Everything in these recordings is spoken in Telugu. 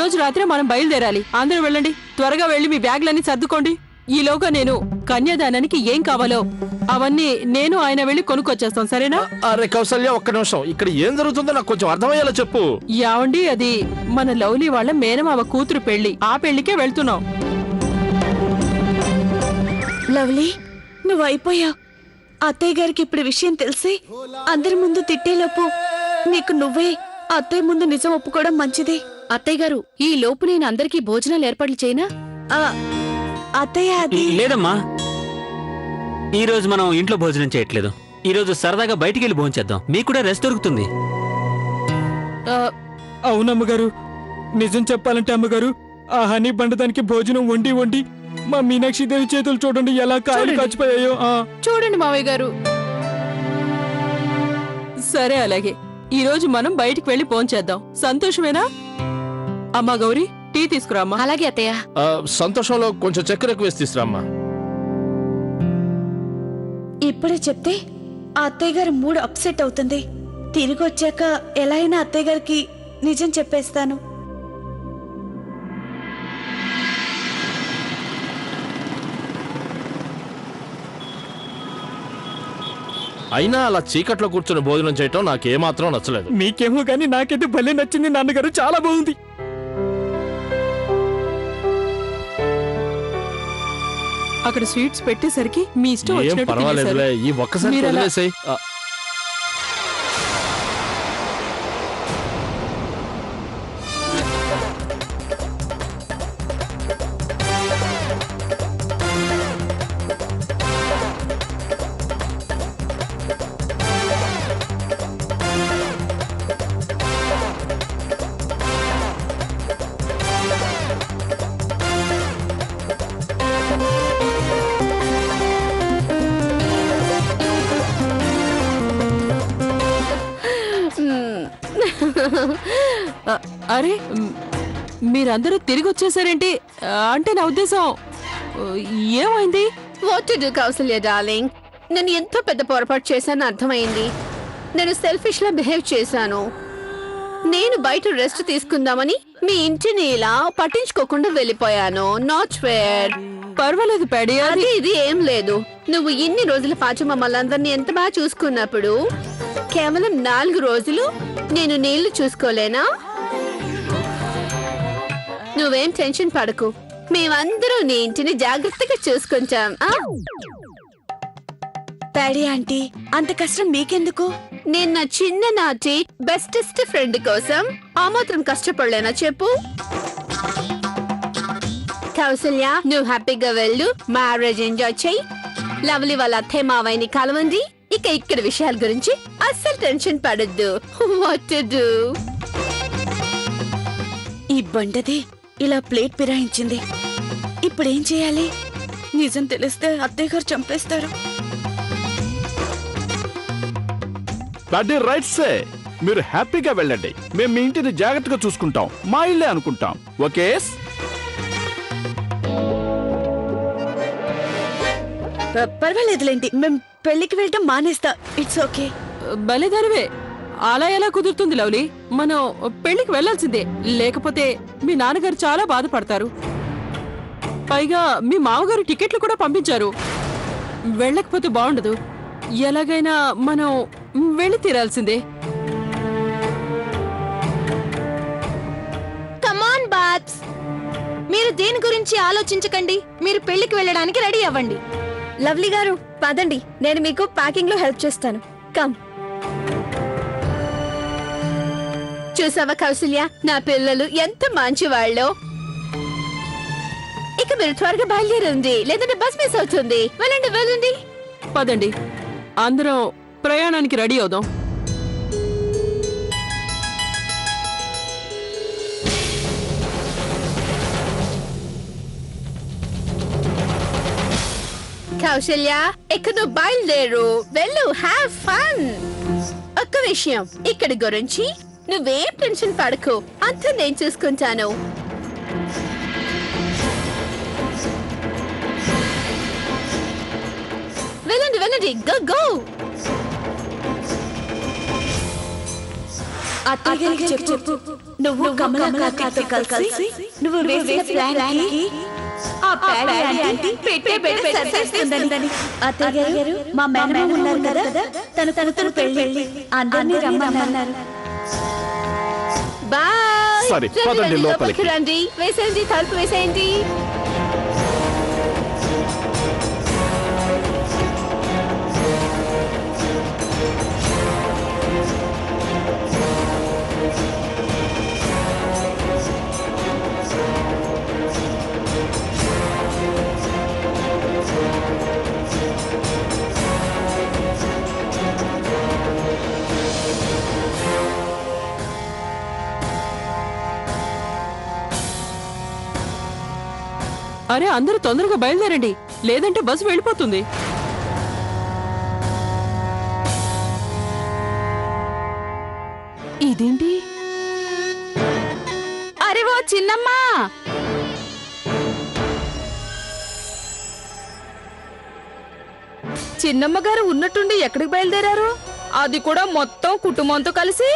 రోజు రాత్రి మనం బయలుదేరాలి. అందరూ వెళ్ళండి, త్వరగా వెళ్ళి మీ బ్యాగ్లన్నీ సర్దుకోండి. ఈలోగా నేను కన్యాదానానికి ఏం కావాలో అవన్నీ నేను ఆయన వెళ్ళి కొనుక్కొచ్చేస్తాం, సరేనా? అరే కౌసల్య, ఒక్క నిమిషం. ఇక్కడ ఏం జరుగుతుందో నాకు కొంచెం అర్థమయ్యేలా చెప్పు. యావండి, అది మన లవ్లీ వాళ్ళ మేనమావ కూతురు పెళ్లి. ఆ పెళ్లికే వెళ్తున్నాం. లవ్లీ, నువ్వు అయిపోయావు. అత్తయ్య గారికి ఇప్పుడు విషయం తెలిసి అందరి ముందు తిట్టేలోపు నీకు నువ్వే అత్తయ్య ముందు నిజం ఒప్పుకోవడం మంచిది. అత్తయ్య గారు, ఈ లోపు నేను అందరికీ భోజనాలు ఏర్పాట్లు చేయనా? అత్తయ్య, అది లేదమ్మా, ఈ రోజు మనం ఇంట్లో భోజనం చేయట్లేదు. ఈ రోజు సరదాగా బయటికి వెళ్ళి భోంచేద్దాం, మీకు కూడా రెస్ట్ దొరుకుతుంది. అవునమ్మగారు, నిజం చెప్పాలంటే అమ్మగారు, ఆ హనీ బండదానికి భోజనం వండి వండి మా మీనాక్షిదేవి చేతులు చూడండి ఎలా కాయలు కాచిపోయాయో. చూడండి మావయ్య గారు. సరే, అలాగే ఈ రోజు మనం బయటికి వెళ్ళి భోంచేద్దాం. సంతోషమేనా? అమ్మా గౌరీ, టీ తీసుకురామ్మా. అలాగే అత్తయ్య. సంతోషంలో కొంచెం చక్కెర ఎక్కువ వేసి తీసుకురామ్మా. ఇప్పుడే చెప్తే ఆ అత్తయ్య గారి మూడ్ అప్సెట్ అవుతుంది. తిరిగి వచ్చాక ఎలా అయినా అత్తయ్య గారికి నిజం చెప్పేస్తాను. అయినా అలా చీకట్లో కూర్చొని భోజనం చేయటం నాకేమాత్రం నచ్చలేదు. మీకేమో గానీ నాకైతే భలే నచ్చింది నాన్నగారు, చాలా బాగుంది. అక్కడ స్వీట్స్ పెట్టేసరికి మీ ఇష్టం ఏం వచ్చినట్టు పర్వాలేదులే, తినేశారు. ఈ ఒక్కసారి మీరు అలా- వదిలేసేయ్. అరే, మీరందరూ తిరిగి వచ్చేసారేంటి? అంటే నా ఉద్దేశం, ఏమైంది? What to do Kausalya darling, నేను ఎంతో పెద్ద పొరపాటు చేశాను అర్థమైంది. నేను సెల్ఫిష్ లా బిహేవ్ చేశాను. నేను బయట రెస్ట్ తీసుకుందామని మీ ఇంటిని ఇలా పట్టించుకోకుండా వెళ్ళిపోయాను. Not fair. పర్వాలేదు ప్యాడీ, అది అది ఇది ఏం లేదు. నువ్వు ఇన్ని రోజుల పాటు మమ్మల్ని అందరినీ ఎంత బాగా చూసుకున్నప్పుడు కేవలం 4 రోజులు నేను నీళ్లు చూసుకోలేనా? నువ్వేం టెన్షన్ పడకు, మేమందరూ నీ ఇంటిని జాగ్రత్తగా చూసుకుంటాం. ప్యాడీ ఆంటీ, అంత కష్టం మీకెందుకు? నేను నా చిన్ననాటి బెస్టెస్ట్ ఫ్రెండ్ కోసం ఆ మాత్రం కష్టపడలేనా చెప్పు? కౌసల్య, నువ్వు హ్యాపీగా వెళ్ళు, మ్యారేజ్ ఎంజాయ్ చెయ్యి. లవ్లీ వాళ్ళ అత్తయ్య మావయ్యని కలవండి. ఇక ఇక్కడ విషయాల గురించి అస్సలు టెన్షన్ పడద్దు. What to do? ఈ బండది ఇలా ప్లేట్ పిరాయించింది. ఇప్పుడేం చేయాలి? నిజం తెలిస్తే అత్తయ్య గారు చంపేస్తారు. రైట్ సే, మీరు హ్యాపీగా వెళ్ళండి. మేము మీ ఇంటిని జాగ్రత్తగా చూసుకుంటాం, మా ఇల్లే అనుకుంటాం. ఓకే? పర్వాలేదులేండి, మేం పెళ్లికి వెళ్ళటం మానేస్తా. It's okay. బలేదానివే. అలా ఎలా కుదురుతుంది లవ్లీ? మనం పెళ్లికి వెళ్లాల్సిందే, లేకపోతే మీ నాన్నగారు చాలా బాధపడతారు. పైగా మీ మామగారు టికెట్లు కూడా పంపించారు. వెళ్ళకపోతే బాగుండదు. ఎలాగైనా మనం వెళ్ళి తీరాల్సిందే. కమాన్ బాట్స్, మీరు దేని గురించి ఆలోచించకండి. మీరు పెళ్లికి వెళ్ళడానికి రెడీ అవ్వండి. లవ్లీ గారు, పదండి, నేను మీకు ప్యాకింగ్ లో హెల్ప్ చేస్తాను. కమ్. చూసావా కౌసల్య, నా పిల్లలు ఎంత మంచి వాళ్ళో. ఇక మీరు త్వరగా బయలుదేరండి, లేదంటే బస్ మిస్ అవుతుంది. వెళ్ళండి వెళ్ళండి. పదండి, అందరం ప్రయాణానికి రెడీ అవుదాం. కౌశల్య, ఇక నువ్వు బయలుదేరు, వెళ్ళు, హ్యావ్ ఫన్. ఒక్క విషయం, ఇక్కడ గురించి నువ్వేం టెన్షన్ పడకు, అంతా నేను చూసుకుంటాను. వెళ్ళండి వెళ్ళండి, గో గో. అత్తయ్య గారికి చెప్పు నువ్వు కమలా కార్తీక్తో కలిసి నువ్వు వేసిన ప్లాన్ కి ఆ ప్యాడ్ ఆంటీ పెట్టే సరిచేస్తుందని. అత్తయ్య గారు మా మేనమామ ఉన్నారు కదా, తను పెళ్ళి అందరినీ రమ్మన్నారు. బాయ్. సరే, పదండి లోపలికి. రండి, వేసేయండి, తలుపు వేసేయండి. అరే అందరూ తొందరగా బయలుదేరండి, లేదంటే బస్సు వెళ్ళిపోతుంది. ఇదేంటి? అరే ఓ చిన్నమ్మా, చిన్నమ్మ గారు ఉన్నట్టుండి ఎక్కడికి బయలుదేరారు? అది కూడా మొత్తం కుటుంబంతో కలిసి?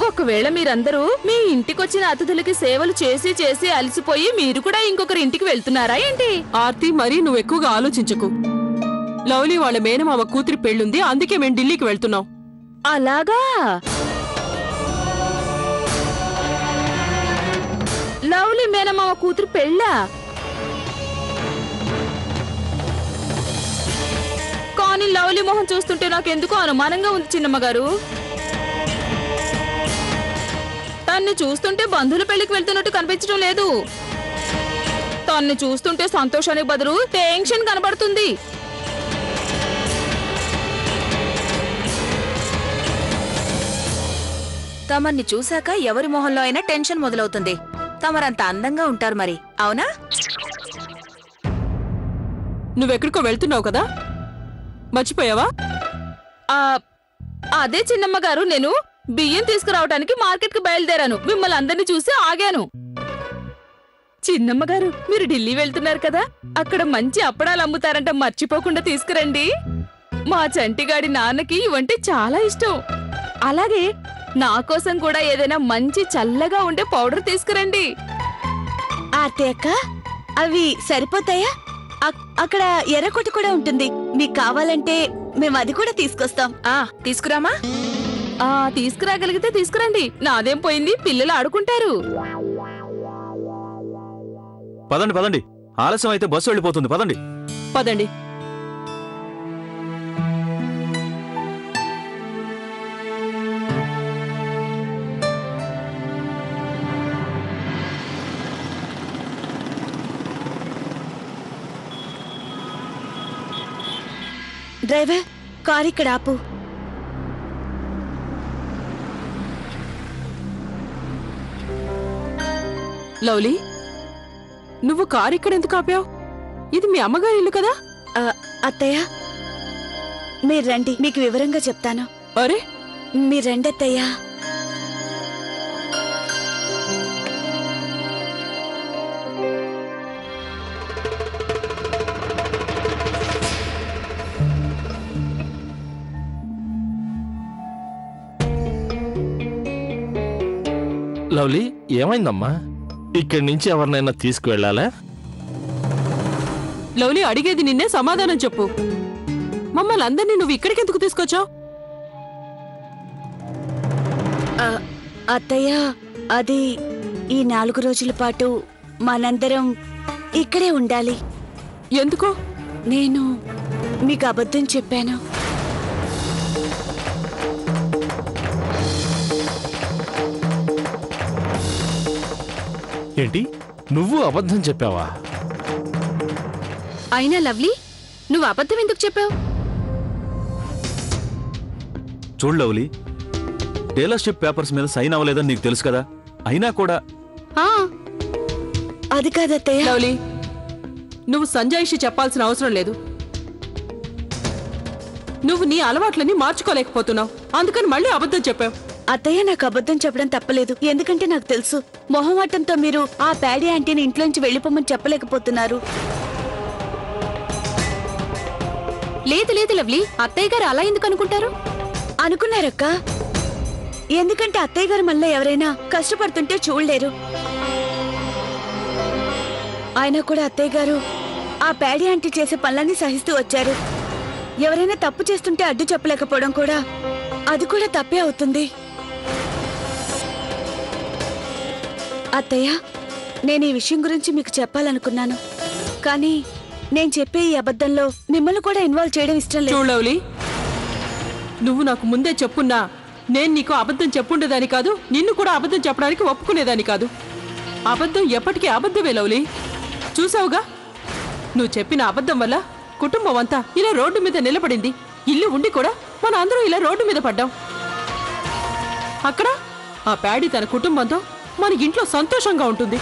ఒకవేళ మీరందరూ మీ ఇంటికొచ్చిన అతిథులకి సేవలు చేసి చేసి అలసిపోయి మీరు కూడా ఇంకొకరి ఇంటికి వెళ్తున్నారా ఏంటి? ఆర్తి, మరీ నువ్వు ఎక్కువగా ఆలోచించకు. లవ్లీ వాళ్ళ మేనమామ కూతురి పెళ్ళుంది, అందుకే మేము ఢిల్లీకి వెళ్తున్నాం. అలాగా? లవ్లీ మేనమామ కూతురు పెళ్ళా? కానీ లవ్లీ మొహం చూస్తుంటే నాకెందుకో అనుమానంగా ఉంది చిన్నమ్మ గారు. తన్ని చూస్తుంటే బంధువుల పెళ్లికి వెళ్తున్నట్టు కనిపించడం లేదు. తన్ని చూస్తుంటే సంతోషానికి బదులు టెన్షన్ కనబడుతుంది. తమర్ని చూశాక ఎవరి మొహంలో అయినా టెన్షన్ మొదలవుతుంది. తమరంత అందంగా ఉంటారు మరి, అవునా? నువ్వెక్కడికో వెళ్తున్నావు కదా, మర్చిపోయావా? అదే చిన్నమ్మ గారు, నేను బియ్యం తీసుకురావడానికి మార్కెట్ కి బయలుదేరాను. మిమ్మల్ని అందరినీ చూసి ఆగాను. చిన్నమ్మ గారు, మీరు ఢిల్లీ వెళ్తున్నారు కదా, అక్కడ మంచి అప్పడాలు అమ్ముతారంట, మర్చిపోకుండా తీసుకురండి. మా చంటిగాడి నాన్నకి ఇవంటే చాలా ఇష్టం. అలాగే నా కోసం కూడా ఏదైనా మంచి చల్లగా ఉండే పౌడర్ తీసుకురండి. అక్క, అవి సరిపోతాయా? అక్కడ ఎర్రకొట్టు కూడా ఉంటుంది, మీకు కావాలంటే మేము అది కూడా తీసుకొస్తాం. తీసుకురామా? తీసుకురాగలిగితే తీసుకురండి, నాదేం పోయింది, పిల్లలు ఆడుకుంటారు. పదండి పదండి, ఆలస్యం అయితే బస్సు వెళ్ళిపోతుంది. పదండి పదండి. డ్రైవర్, కార్ ఇక్కడ ఆపు. లవ్లీ, నువ్వు కారు ఇక్కడ ఎందుకు ఆపావు? ఇది మీ అమ్మగారి ఇల్లు కదా? అత్తయ్య, మీరు రండి, మీకు వివరంగా చెప్తాను. అరే, మీరు రండి అత్తయ్య. లవ్లీ, ఏమైందమ్మా? ఇక్కడి నుంచి ఎవరినైనా తీసుకువెళ్ళాలా? లవ్లీ, అడిగేది నిన్నే, సమాధానం చెప్పు. మమ్మల్ని అందరినీ నువ్వు ఇక్కడికి ఎందుకు తీసుకొచ్చావు? అత్తయ్య, అది ఈ 4 రోజుల పాటు మనందరం ఇక్కడే ఉండాలి. ఎందుకో? నేను మీకు అబద్ధం చెప్పాను. ఏంటి, నువ్వు అబద్ధం చెప్పావా? అయినా లవ్లీ, నువ్వు అబద్ధం ఎందుకు చెప్పావు? చూడు లవ్లీ, డీలర్షిప్ పేపర్స్ మీద సైన్ అవ్వలేదని నీకు తెలుసు కదా, అయినా కూడా. అది కాదత్తయ్య. లవ్లీ, నువ్వు సంజయ్షి చెప్పాల్సిన అవసరం లేదు. నువ్వు నీ అలవాట్లని మార్చుకోలేకపోతున్నావు, అందుకని మళ్ళీ అబద్ధం చెప్పావు. అత్తయ్య, నాకు అబద్ధం చెప్పడం తప్పలేదు, ఎందుకంటే నాకు తెలుసు మొహమాటంతో మీరు ఆ ప్యాడీ ఆంటీని ఇంట్లోంచి వెళ్ళిపోమని చెప్పలేకపోతున్నారు. లేదు లేదు లవ్లీ, అత్తయ్య గారు అలా ఎందుకు అనుకుంటారు? అనుకున్నారక్క, ఎందుకంటే అత్తయ్య గారు మళ్ళీ ఎవరైనా కష్టపడుతుంటే చూడలేరు. అయినా కూడా అత్తయ్య గారు ఆ ప్యాడీ ఆంటీ చేసే పనులన్నీ సహిస్తూ వచ్చారు. ఎవరైనా తప్పు చేస్తుంటే అడ్డు చెప్పలేకపోవడం కూడా అది కూడా తప్పే అవుతుంది. అత్తయ్య, నేను ఈ విషయం గురించి మీకు చెప్పాలనుకున్నాను, కానీ నేను చెప్పే ఈ అబద్ధంలో మిమ్మల్ని కూడా ఇన్వాల్వ్ చేయడం ఇష్టం లేదు. చూడలవ్లీ, నువ్వు నాకు ముందే చెప్పున్నా నేను నీకు అబద్ధం చెప్పుండేదాని కాదు, నిన్ను కూడా అబద్ధం చెప్పడానికి ఒప్పుకునేదాని కాదు. అబద్ధం ఎప్పటికీ అబద్ధమే లవ్లీ. చూసావుగా, నువ్వు చెప్పిన అబద్ధం వల్ల కుటుంబం అంతా ఇలా రోడ్డు మీద నిలబడింది. ఇల్లు ఉండి కూడా మన అందరూ ఇలా రోడ్డు మీద పడ్డాం. అక్కడ ఆ ప్యాడీ తన కుటుంబంతో మన ఇంట్లో సంతోషంగా ఉంటుంది.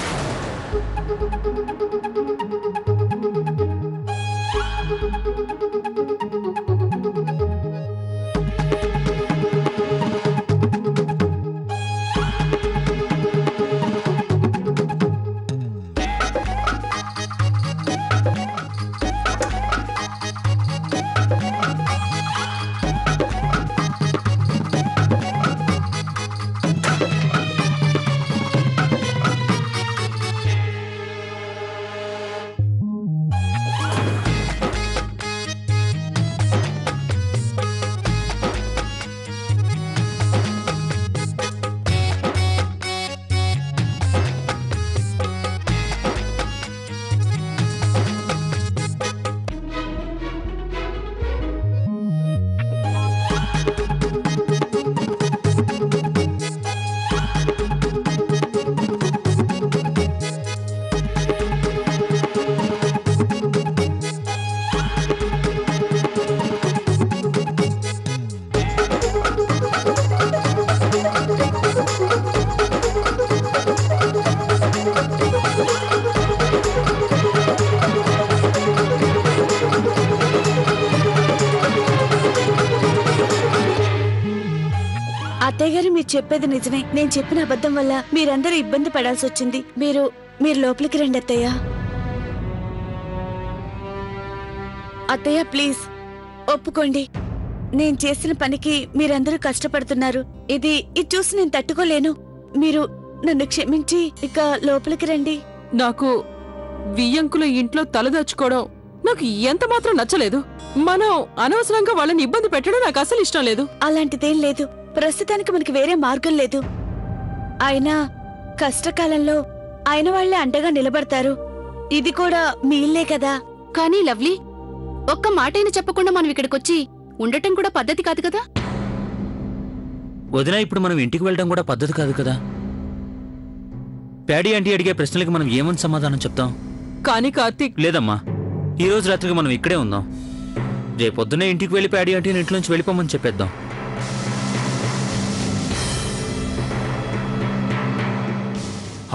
అత్తయ్య గారు, మీరు చెప్పేది నిజమే. నేను చెప్పిన అబద్ధం వల్ల మీరందరూ ఇబ్బంది పడాల్సి వచ్చింది. మీరు లోపలికి రండి అత్తయ్య. అత్తయ్య, ప్లీజ్ ఒప్పుకోండి. నేను చేసిన పనికి మీరందరూ కష్టపడుతున్నారు. ఇది చూసి నేను తట్టుకోలేను. మీరు నన్ను క్షమించి ఇక లోపలికి రండి. నాకు వియ్యంకుల ఇంట్లో తలదాచుకోవడం నాకు ఎంత మాత్రం నచ్చలేదు. మనం అనవసరంగా వాళ్ళని ఇబ్బంది పెట్టడం నాకు అసలు ఇష్టం లేదు. అలాంటిదేం లేదు. ప్రస్తుతానికి మనకి వేరే మార్గం లేదు. అయినా కష్టకాలంలో ఆయన వాళ్లే అండగా నిలబడతారు. ఇది కూడా మీ ఇల్లే కదా. కానీ లవ్లీ, ఒక్క మాటైనా చెప్పకుండా మనం ఇక్కడికొచ్చి ఉండటం కూడా పద్ధతి కాదు కదా. వదినా, ఇప్పుడు మనం ఇంటికి వెళ్ళడం కూడా పద్ధతి కాదు కదా. ప్యాడీ ఆంటీ అడిగే ప్రశ్నలకు మనం ఏమని సమాధానం చెప్తాం? కానీ కార్తీక్, లేదమ్మా, ఈ రోజు రాత్రికి మనం ఇక్కడే ఉందాం. రేపొద్దునే ఇంటికి వెళ్ళి ప్యాడీ ఆంటీని ఇంట్లోంచి వెళ్ళిపోమని చెప్పేద్దాం.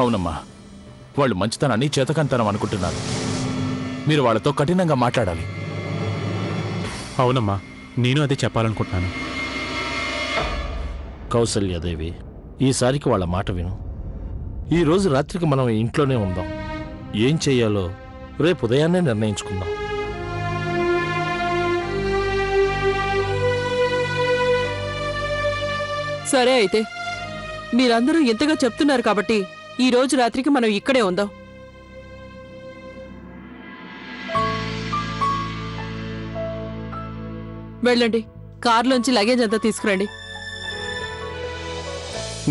అవునమ్మా, వాళ్ళు మంచితనాన్ని చేతకంతనం అనుకుంటున్నారు. మీరు వాళ్ళతో కఠినంగా మాట్లాడాలి. అవునమ్మా, నేను అదే చెప్పాలనుకుంటున్నాను. కౌసల్యాదేవి, ఈసారికి వాళ్ళ మాట విను. ఈ రోజు రాత్రికి మనం ఇంట్లోనే ఉందాం. ఏం చెయ్యాలో రేపు ఉదయాన్నే నిర్ణయించుకుందాం. సరే అయితే, మీరందరూ ఇంతగా చెప్తున్నారు కాబట్టి ఈ రోజు రాత్రికి మనం ఇక్కడే ఉందాం. వెళ్ళండి, కారులోంచి లగేజ్ అంతా తీసుకురండి.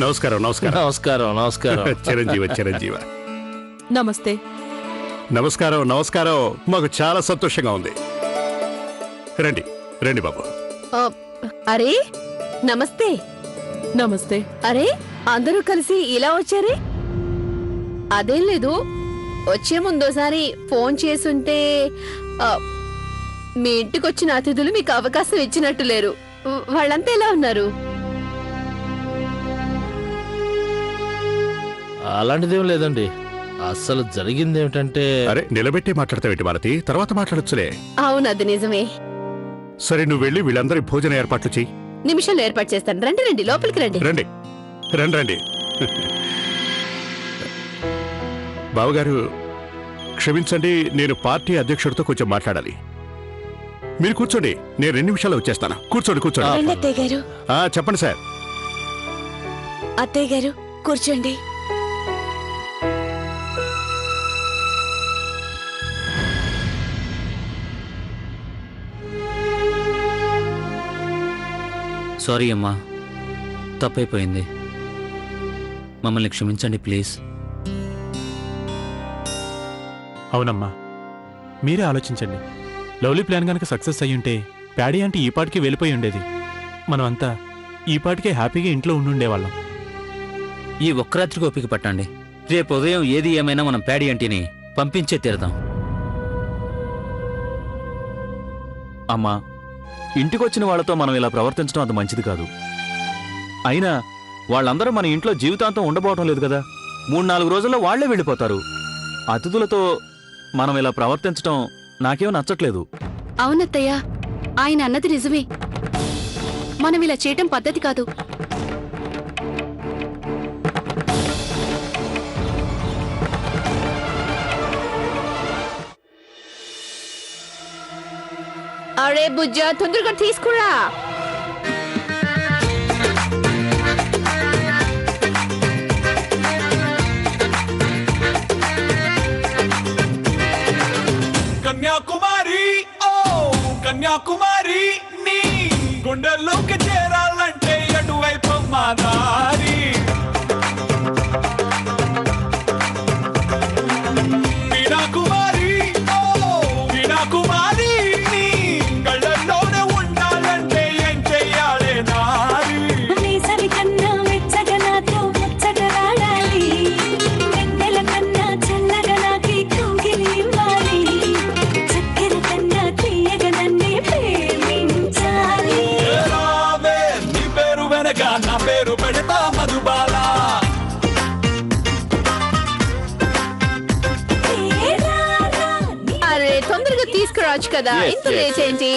నమస్కారం. నమస్కారం. నమస్కారం. నమస్కారం. చిరంజీవ. చిరంజీవ. నమస్తే. నమస్కారం. నమస్కారం. మాకు చాలా సంతోషంగా ఉంది. రండి రండి బాబు. అరే, నమస్తే. నమస్తే. అరే, అందరూ కలిసి ఇలా వచ్చారే? అదేం లేదు, వచ్చే ముందోసారి ఫోన్ చేసుంటే మీ ఇంటికి వచ్చిన అతిథులు మీకు అవకాశం ఇచ్చినట్టు లేరు. వాళ్ళంతా ఎలా ఉన్నారు? అలాంటిదేం లేదండి. అసలు జరిగిందేమిటంటే... అరే, నిలబెట్టి మాట్లాడతావేంటి మాలతి? తర్వాత మాట్లాడొచ్చులే. అవును, అది నిజమే. సరే, నువ్వు వెళ్ళి వీళ్ళందరి భోజన ఏర్పాట్లు చెయ్యి. నిమిషాలు ఏర్పాటు చేస్తాను. రండి రండి, లోపలికి రండి. రండి రండి రండి. బావగారు, క్షమించండి, నేను పార్టీ అధ్యక్షుడితో కొంచెం మాట్లాడాలి. మీరు కూర్చోండి, నేను 2 నిమిషాలు వచ్చేస్తాను. కూర్చోండి. రండి అత్తయ్య గారు. చెప్పండి సార్. అత్తయ్య గారు కూర్చోండి. సారీ అమ్మా, తప్పైపోయింది. మమ్మల్ని క్షమించండి ప్లీజ్. అవునమ్మా, మీరే ఆలోచించండి. లవ్లీ ప్లాన్ గనక సక్సెస్ అయ్యుంటే ప్యాడీ అంటే ఈ పాటికి వెళ్ళిపోయి ఉండేది. మనమంతా ఈ పాటికే హ్యాపీగా ఇంట్లో ఉండుండేవాళ్ళం. ఈ ఒక్క రాత్రికి ఓపిక పట్టండి. రేపు ఉదయం ఏది ఏమైనా మనం ప్యాడీ ఆంటీని పంపించే తీరదాం. అమ్మా, ఇంటికొచ్చిన వాళ్ళతో మనం ఇలా ప్రవర్తించడం అంత మంచిది కాదు. అయినా వాళ్ళందరూ మన ఇంట్లో జీవితాంతం ఉండబోవటం లేదు కదా. 3-4 రోజుల్లో వాళ్లే వెళ్ళిపోతారు. అతిథులతో మనం ఇలా ప్రవర్తించడం నాకేమో నచ్చట్లేదు. అవునత్తయ్య, ఆయన అన్నది నిజమే. మనం ఇలా చేయటం పద్ధతి కాదు. అరే బుజ్జా, తొందరగా తీసుకురా. కన్యాకుమారి, ఓ కన్యాకుమారి, నీ గుండెల్లోకి చేరాలంటే అటువైపు మా దారి. వీణాకుమారి, ఓ వీణాకుమారి, నీ కళ్ళల్లోనే ఉండాలంటే ఏం చెయ్యాలే నారి. కన్నా మెచ్చగా నాతో ముచ్చటలాడాలి, వెన్నెల కన్నా చల్లగా నాకి కౌగిలి ఇవ్వాలి, చక్కెర కన్నా తీయగా నన్నే ప్రేమించాలి. రావే, నీ పేరు వెనక నా పేరు పెడతా మధుబాల. అరే తొందరగా తీసుకురావచ్చు కదా, ఇంత లేట్ ఏంటి?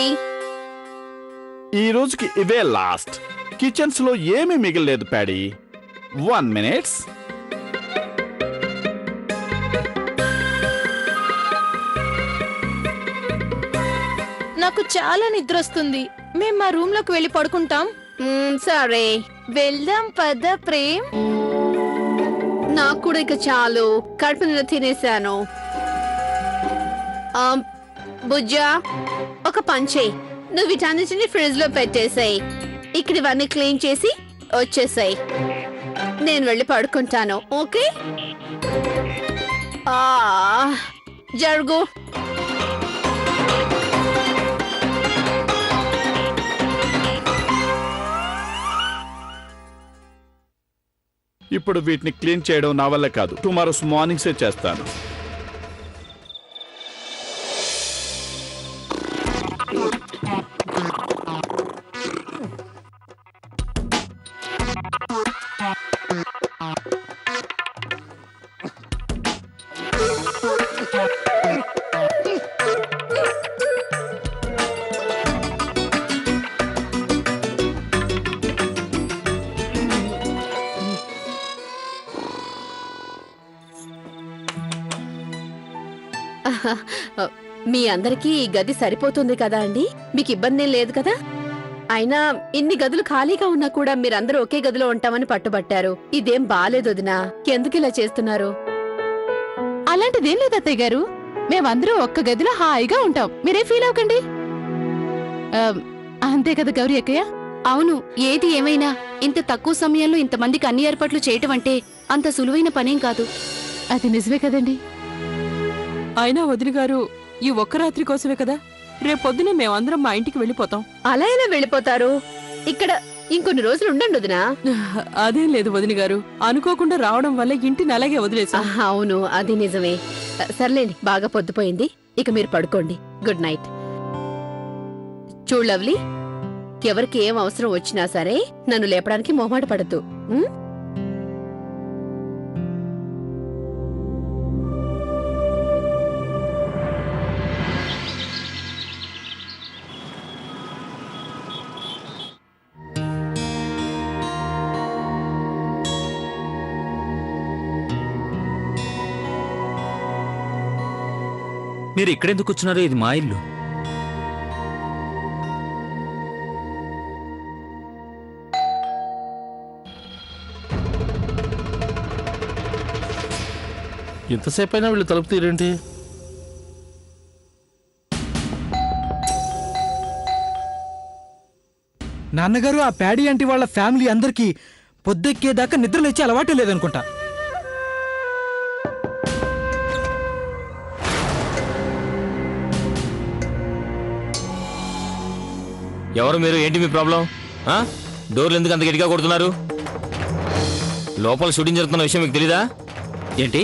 ఈ రోజుకి ఇవే లాస్ట్. కిచెన్స్ లో ఏమీ మిగిలేదు ప్యాడీ. 1 minute. నాకు చాలా నిద్ర వస్తుంది. మేము మా రూమ్ లోకి వెళ్ళి పడుకుంటాం. సరే వెళ్దాం పద ప్రేమ్. నాకు కూడా ఇక చాలు, కడుపు నిండా తినేశాను. బుజ్జా, ఒక పని చెయ్యి. నువ్వు వీటన్నిటిని ఫ్రిడ్జ్ లో పెట్టేసాయి. ఇక్కడ ఇవన్నీ క్లీన్ చేసి వచ్చేసాయి. నేను వెళ్ళి పడుకుంటాను. ఓకే? జరుగు. ఇప్పుడు వీటిని క్లీన్ చేయడం నా వల్ల కాదు. టుమారోస్ మార్నింగ్సే చేస్తాను. మీ అందరికీ ఈ గది సరిపోతుంది కదా అండి? మీకు ఇబ్బంది లేదు కదా? అయినా ఇన్ని గదులు ఖాళీగా ఉన్నా కూడా మీరందరూ ఒకే గదిలో ఉంటామని పట్టుబట్టారు. ఇదేం బాలేదు వదినా. ఎందుకు ఇలా చేస్తున్నారు? అలాంటిదేం లేదు అత్తయ్య గారు. మేమందరూ ఒక్క గదిలో హాయిగా ఉంటాం. మీరేం ఫీల్ అవ్వకండి. అంతే కదా గౌరీ అక్కయ్య? అవును, ఏది ఏమైనా ఇంత తక్కువ సమయంలో ఇంతమందికి అన్ని ఏర్పాట్లు చేయటం అంటే అంత సులువైన పనేం కాదు. అది నిజమే కదండి. అయినా వదిన గారు, ఈ ఒక్క రాత్రి కోసమే కదా. రేపొద్దునే మేమందరం మా ఇంటికి వెళ్ళిపోతాం. అలా ఎలా వెళ్ళిపోతారు? ఇక్కడ ఇంకొన్ని రోజులు ఉండండి వదినా. అదేం లేదు వదిన గారు, అనుకోకుండా రావడం వల్ల ఇంటిని అలాగే వదిలేసాం. అవును, అది నిజమే. సర్లేండి, బాగా పొద్దుపోయింది. ఇక మీరు పడుకోండి. Good night. చూడు లవ్లీ, ఎవరికి ఏం అవసరం వచ్చినా సరే నన్ను లేపడానికి మొహమాట పడద్దు. మీరు ఇక్కడెందుకు కూర్చున్నారో? ఇది మా ఇల్లు. ఇంతసేపు అయినా వీళ్ళు తలుపు తీరేంటి? నాన్నగారు, ఆ ప్యాడీ ఆంటీ వాళ్ళ ఫ్యామిలీ అందరికీ పొద్దెక్కేదాకా నిద్రలేచ్చే అలవాటే లేదనుకుంటా. ఎవరు మీరు? ఏంటి మీ ప్రాబ్లం? డోర్లు ఎందుకు అంత గట్టిగా కొడుతున్నారు? లోపల షూటింగ్ జరుగుతున్న విషయం మీకు తెలీదా? ఏంటి